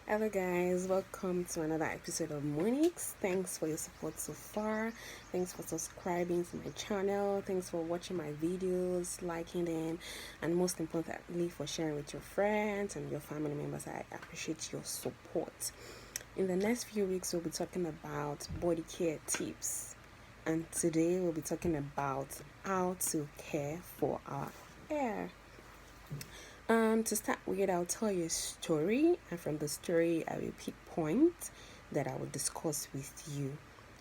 Hello guys, welcome to another episode of Monix. Thanks for your support so far. Thanks for subscribing to my channel. Thanks for watching my videos, liking them, and most importantly for sharing with your friends and your family members. I appreciate your support. In the next few weeks we'll be talking about body care tips. And today we'll be talking about how to care for our hair. To start with, I'll tell you a story, and from the story, I will pick points that I will discuss with you.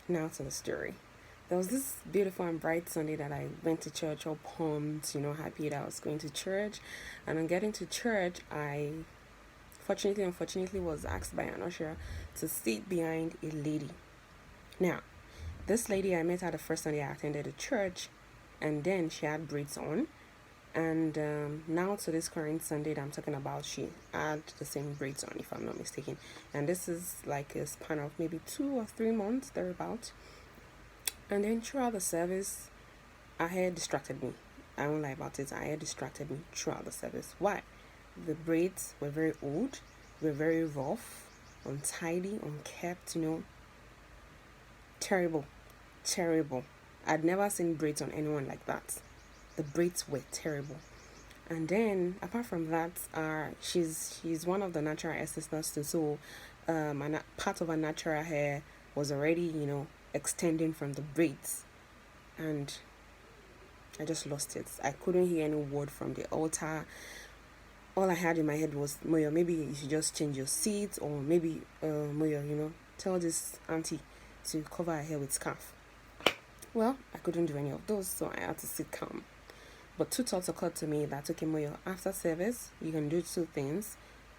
Now to the story. There was this beautiful and bright Sunday that I went to church, all pumped, happy that I was going to church. And on getting to church, I unfortunately, was asked by an usher to sit behind a lady. Now, this lady, I met her the first Sunday I attended the church, and then she had braids on. And now to this current Sunday that I'm talking about, she had the same braids on, if I'm not mistaken. And this is like a span of maybe 2 or 3 months, thereabout. And then throughout the service, her hair distracted me. I won't lie about it. Her hair distracted me throughout the service. Why? The braids were very old, were very rough, untidy, unkept, terrible. I'd never seen braids on anyone like that. The braids were terrible. And then apart from that, she's one of the natural hair sisters too. So part of her natural hair was already extending from the braids, and I just lost it. I couldn't hear any word from the altar. All I had in my head was, Moyo, maybe you should just change your seat, or maybe Moyo, tell this auntie to cover her hair with scarf. Well, I couldn't do any of those, so I had to sit calm. But 2 thoughts occurred to me that, okay, Moyo, after service, you can do 2 things.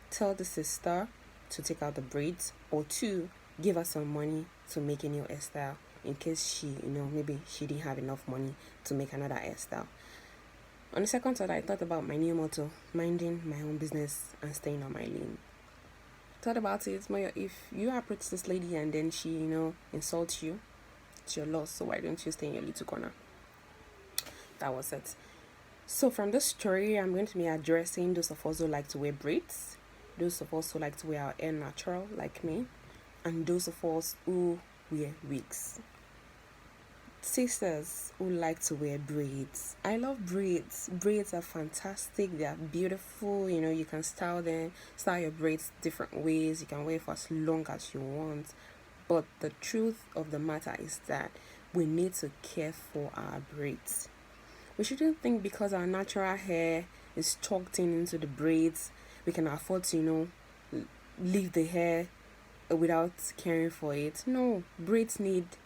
Tell the sister to take out the braids, or 2, give her some money to make a new hairstyle in case she, maybe she didn't have enough money to make another hairstyle. On the second thought, I thought about my new motto, minding my own business and staying on my lane. Thought about it, Moyo, if you approach this lady and then she, insults you, it's your loss, so why don't you stay in your little corner? That was it. So from this story, I'm going to be addressing those of us who like to wear braids, those of us who like to wear our hair natural like me, and those of us who wear wigs. Sisters who like to wear braids. I love braids. Braids are fantastic. They are beautiful. You can style your braids different ways. You can wear it for as long as you want. But the truth of the matter is that we need to care for our braids. We shouldn't think because our natural hair is tucked into the braids, we can afford to, leave the hair without caring for it. No, braids need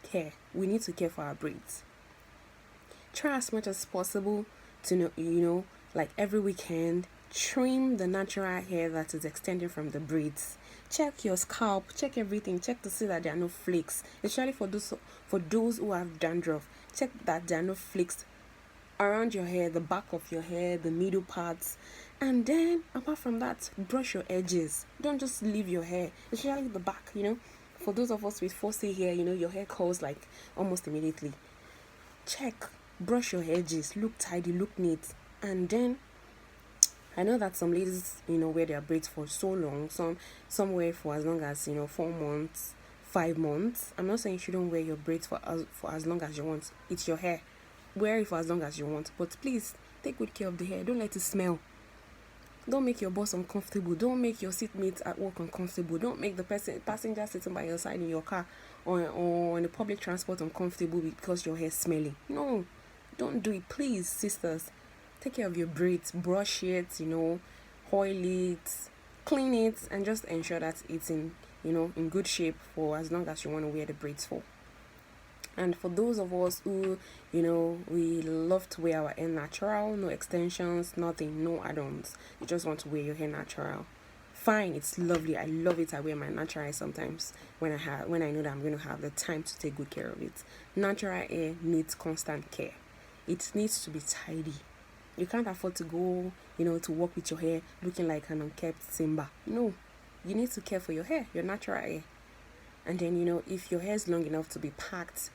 care. We need to care for our braids. Try as much as possible to like every weekend, trim the natural hair that is extending from the braids. Check your scalp, check everything, check to see that there are no flakes, especially for those who have dandruff. Check that there are no flakes around your hair, the back of your hair, the middle parts. And then apart from that, brush your edges. Don't just leave your hair, especially the back. For those of us with 4C hair, your hair curls like almost immediately. Check, brush your edges, look tidy, look neat. And then I know that some ladies, wear their braids for so long. Some wear for as long as 4 months, 5 months. I'm not saying you shouldn't wear your braids for as long as you want. It's your hair. Wear it for as long as you want. But please take good care of the hair. Don't let it smell. Don't make your boss uncomfortable. Don't make your seatmates at work uncomfortable. Don't make the passenger sitting by your side in your car or on the public transport uncomfortable because your hair is smelling. No, don't do it. Please, sisters, take care of your braids. Brush it, oil it, clean it, and just ensure that it's in good shape for as long as you want to wear the braids for. And for those of us who, we love to wear our hair natural, no extensions, nothing, no add-ons. You just want to wear your hair natural. Fine, it's lovely. I love it. I wear my natural hair sometimes when I know that I'm going to have the time to take good care of it. Natural hair needs constant care. It needs to be tidy. You can't afford to go, to work with your hair looking like an unkept Simba. No, you need to care for your hair, your natural hair. And then, if your hair is long enough to be packed,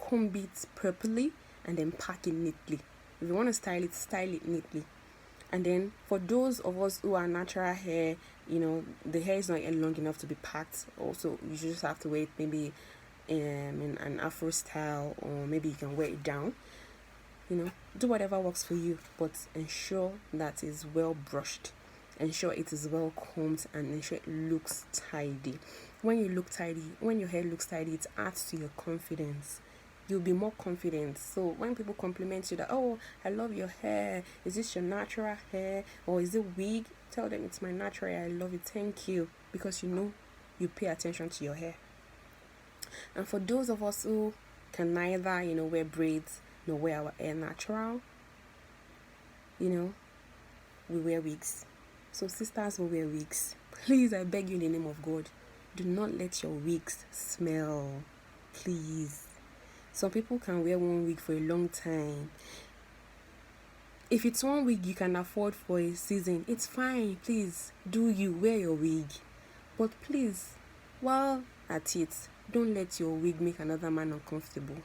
comb it properly and then pack it neatly. If you want to style it neatly. And then for those of us who are natural hair, the hair is not yet long enough to be packed. Also, you just have to wait maybe in an afro style, or maybe you can wear it down. Do whatever works for you, but ensure that it's well brushed, ensure it is well combed, and ensure it looks tidy. When your hair looks tidy, it adds to your confidence. You'll be more confident. So when people compliment you that, oh, I love your hair, is this your natural hair or is it wig? Tell them it's my natural hair, I love it, thank you, because you pay attention to your hair. And for those of us who can neither wear braids nor wear our hair natural, we wear wigs. So sisters will wear wigs. Please, I beg you in the name of God, do not let your wigs smell. Please. Some people can wear one wig for a long time. If it's one wig you can afford for a season, it's fine. Please, do you wear your wig. But please, while at it, don't let your wig make another man uncomfortable.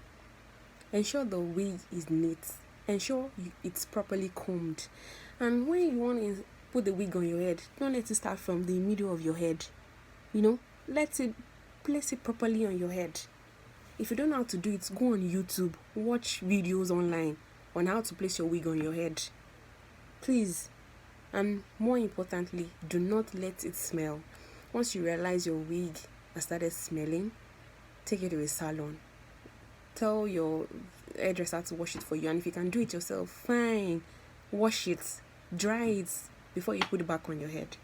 Ensure the wig is neat. Ensure it's properly combed. And when you want to put the wig on your head, don't let it start from the middle of your head. Let it place it properly on your head. If you don't know how to do it, go on YouTube, watch videos online on how to place your wig on your head. Please. And more importantly, do not let it smell. Once you realize your wig has started smelling, take it to a salon. Tell your hairdresser to wash it for you. And if you can do it yourself, fine. Wash it, dry it before you put it back on your head.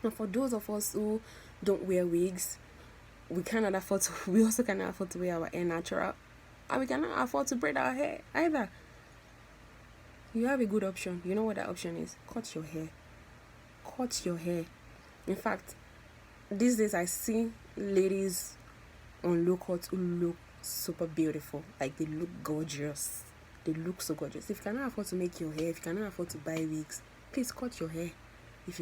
And for those of us who don't wear wigs, we also cannot afford to wear our hair natural, and we cannot afford to braid our hair either. You have a good option. You know what that option is? Cut your hair. In fact, these days I see ladies on low cut who look super beautiful. Like, they look gorgeous. They look so gorgeous. If you cannot afford to make your hair, if you cannot afford to buy wigs, please cut your hair. If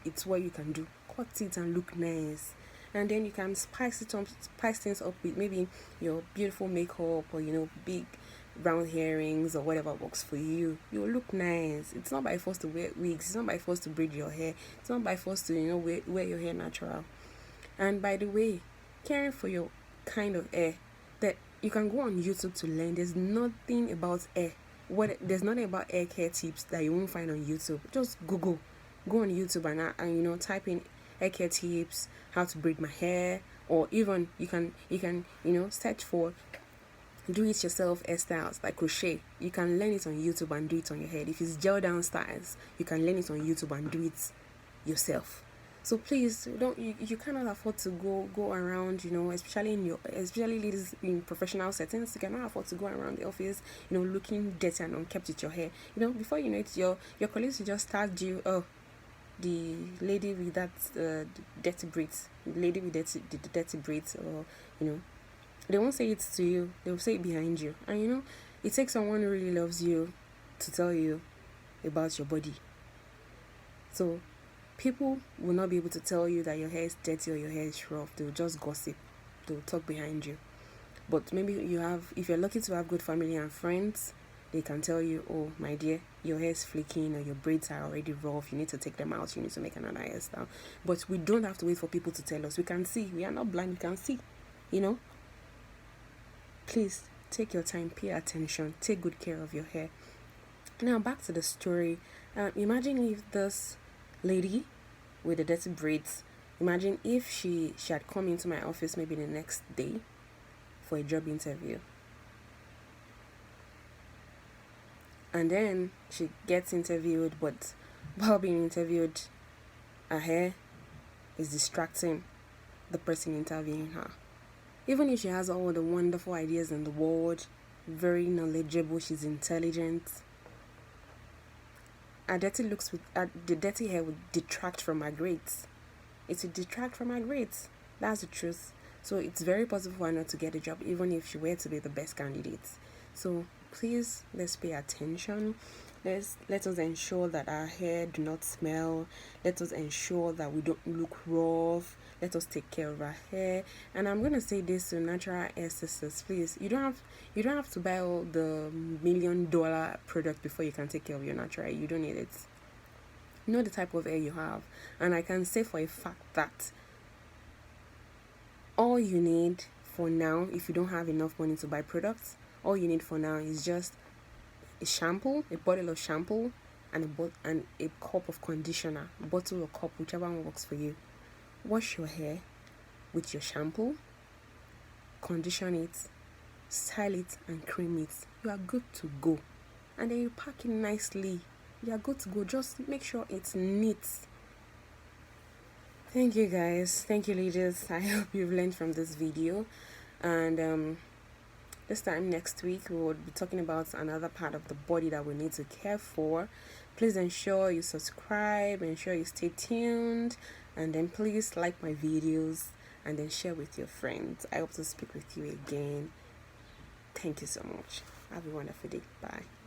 it's what you can do, cut it and look nice. And then you can spice things up with maybe your beautiful makeup, or big round earrings, or whatever works for you. You'll look nice. It's not by force to wear wigs. It's not by force to braid your hair. It's not by force to wear your hair natural. And by the way, caring for your kind of hair, that you can go on YouTube to learn. There's nothing about hair. There's nothing about hair care tips that you won't find on YouTube. Just go on YouTube and type in hair care tips, how to braid my hair, or even you can search for do it yourself hairstyles like crochet. You can learn it on YouTube and do it on your head. If it's gel down styles, you can learn it on YouTube and do it yourself. So please, you cannot afford to go around, especially ladies in professional settings. You cannot afford to go around the office, looking dirty and unkempt with your hair. Before you know it, your colleagues will just tag you, oh, the lady with that dirty braids, the lady with the dirty braids, or they won't say it to you, they will say it behind you. And it takes someone who really loves you to tell you about your body. So people will not be able to tell you that your hair is dirty or your hair is rough. They'll just gossip, they'll talk behind you. But maybe if you're lucky to have good family and friends, they can tell you, oh, my dear, your hair is flaking, or your braids are already rough, you need to take them out, you need to make another hairstyle. But we don't have to wait for people to tell us. We can see. We are not blind, we can see. Please take your time, pay attention, take good care of your hair. Now back to the story. Imagine if this lady with the dirty braids, imagine if she had come into my office maybe the next day for a job interview. And then she gets interviewed, but while being interviewed, her hair is distracting the person interviewing her. Even if she has all the wonderful ideas in the world, very knowledgeable, she's intelligent, the dirty hair would detract from her grades. It would detract from her grades. That's the truth. So it's very possible for her not to get a job, even if she were to be the best candidate. So please, let's pay attention. Let us ensure that our hair do not smell. Let us ensure that we don't look rough. Let us take care of our hair. And I'm gonna say this to natural hair sisters, please. You don't have to buy all the $1 million product before you can take care of your natural hair. You don't need it. Know the type of hair you have, and I can say for a fact that all you need for now, if you don't have enough money to buy products, all you need for now is just a shampoo, a bottle of shampoo, and a cup of conditioner, bottle or cup, whichever one works for you. Wash your hair with your shampoo, condition it, style it, and cream it. You are good to go. And then you pack it nicely. You are good to go. Just make sure it's neat. Thank you guys. Thank you ladies. I hope you've learned from this video. And this time next week we will be talking about another part of the body that we need to care for. Please ensure you subscribe, ensure you stay tuned, and then please like my videos and then share with your friends. I hope to speak with you again. Thank you so much. Have a wonderful day. Bye.